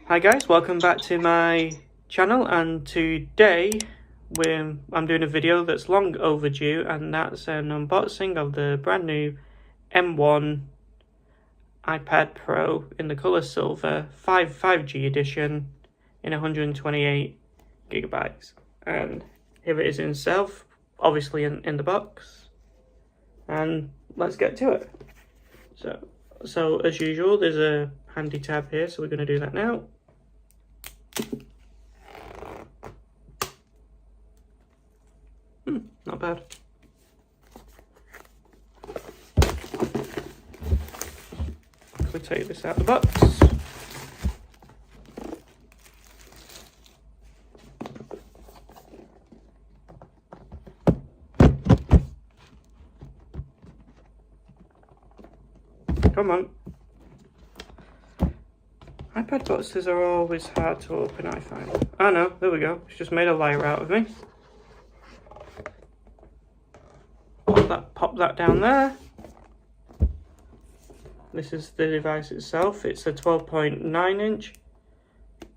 Hi guys, welcome back to my channel, and today I'm doing a video that's long overdue, and that's an unboxing of the brand new M1 iPad Pro in the colour silver 5G edition in 128 gigabytes. And here it is in itself, obviously in the box, and let's get to it. So as usual, there's a handy tab here, so we're going to do that now. Not bad. Quickly take this out of the box. Come on. iPad boxes are always hard to open, I find. Oh no, there we go. It's just made a liar out of me. Pop that down there. This is the device itself. It's a 12.9 inch,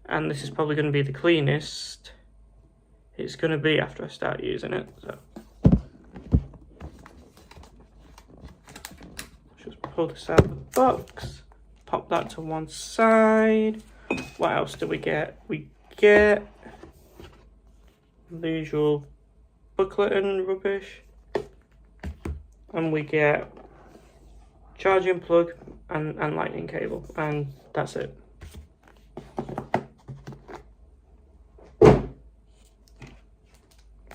and this is probably going to be the cleanest it's going to be after I start using it. So just pull this out of the box, pop that to one side. What else do we get? We get the usual booklet and rubbish. And we get charging plug and lightning cable, and that's it.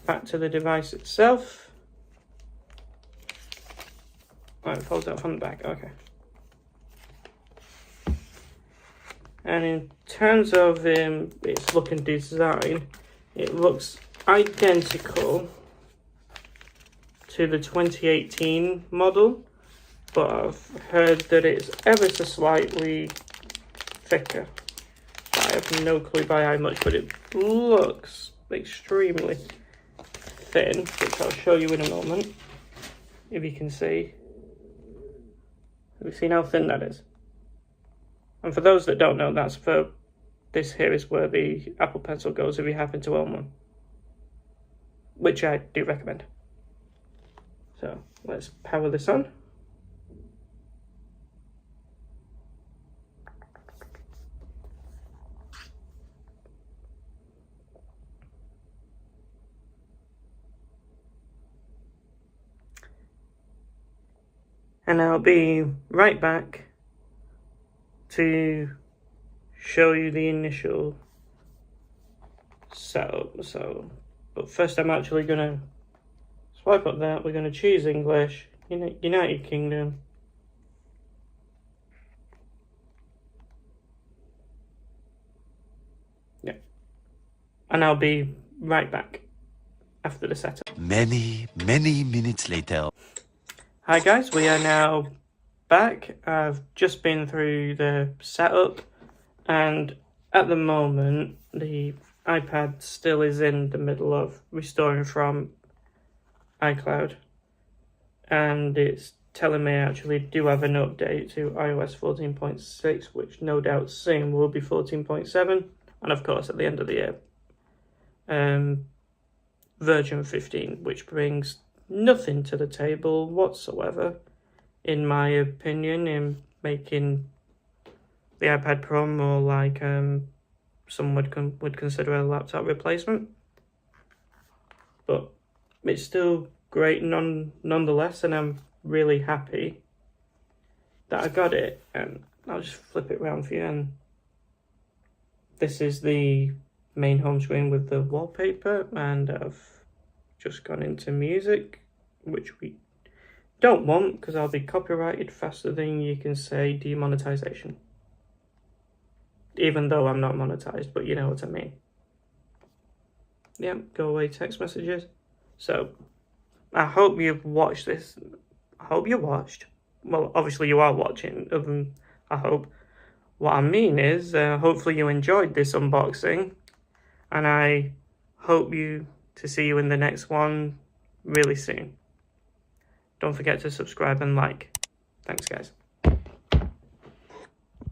Back to the device itself. Oh, it folds out from the back, okay. And in terms of its look and design, it looks identical to the 2018 model, but I've heard that it's ever so slightly thicker. I have no clue by how much, but it looks extremely thin, which I'll show you in a moment, if you can see. Have you seen how thin that is? And for those that don't know, that's for this here is where the Apple Pencil goes if you happen to own one, which I do recommend. So let's power this on. And I'll be right back to show you the initial setup. But first I'm actually going to swipe up that. We're going to choose English, United Kingdom. Yeah. And I'll be right back after the setup. Many minutes later. Hi guys, we are now back. I've just been through the setup, and at the moment the iPad still is in the middle of restoring from iCloud, and it's telling me I actually do have an update to iOS 14.6, which no doubt soon will be 14.7, and of course at the end of the year version 15, which brings nothing to the table whatsoever, in my opinion, in making the iPad Pro more like some would consider a laptop replacement. But it's still great nonetheless, and I'm really happy that I got it. And I'll just flip it around for you, and this is the main home screen with the wallpaper, and I've just gone into music, which we don't want because I'll be copyrighted faster than you can say demonetization, even though I'm not monetized, but you know what I mean. Yeah, go away text messages. So I hope you've watched this. I hope you watched. Well, obviously you are watching, I hope. What I mean is, hopefully you enjoyed this unboxing, and I hope to see you in the next one really soon. Don't forget to subscribe and like. Thanks guys.